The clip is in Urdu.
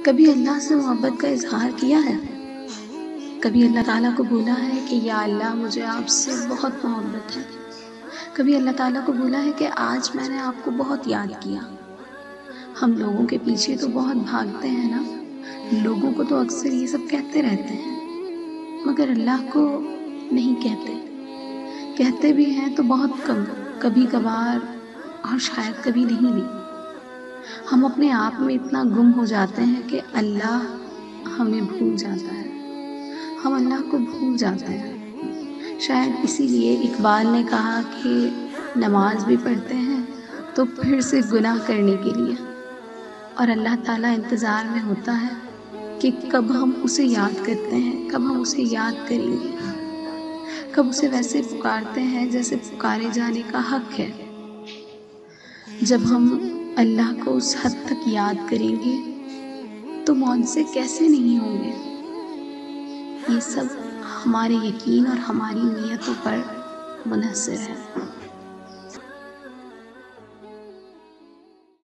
کبھی اللہ سے محبت کا اظہار کیا ہے؟ کبھی اللہ تعالیٰ کو بولا ہے کہ یا اللہ مجھے آپ سے بہت محبت ہے؟ کبھی اللہ تعالیٰ کو بولا ہے کہ آج میں نے آپ کو بہت یاد کیا؟ ہم لوگوں کے پیچھے تو بہت بھاگتے ہیں نا، لوگوں کو تو اکثر یہ سب کہتے رہتے ہیں، مگر اللہ کو نہیں کہتے بھی ہیں تو بہت کم، کبھی کبھار، اور شاید کبھی نہیں بھی۔ ہم اپنے آپ میں اتنا گم ہو جاتے ہیں کہ اللہ ہمیں بھول جاتا ہے، ہم اللہ کو بھول جاتے ہیں۔ شاید اسی لیے اقبال نے کہا کہ نماز بھی پڑھتے ہیں تو پھر سے گناہ کرنے کے لیے، اور اللہ تعالیٰ انتظار میں ہوتا ہے کہ کب ہم اسے یاد کرتے ہیں، کب ہم اسے یاد کریں گے، کب اسے ویسے پکارتے ہیں جیسے پکارے جانے کا حق ہے۔ جب ہم اللہ کو اس حد تک یاد کریں گے تو موت سے کیسے نہیں ہوں گے؟ یہ سب ہمارے یقین اور ہماری نیتوں پر منحصر ہے۔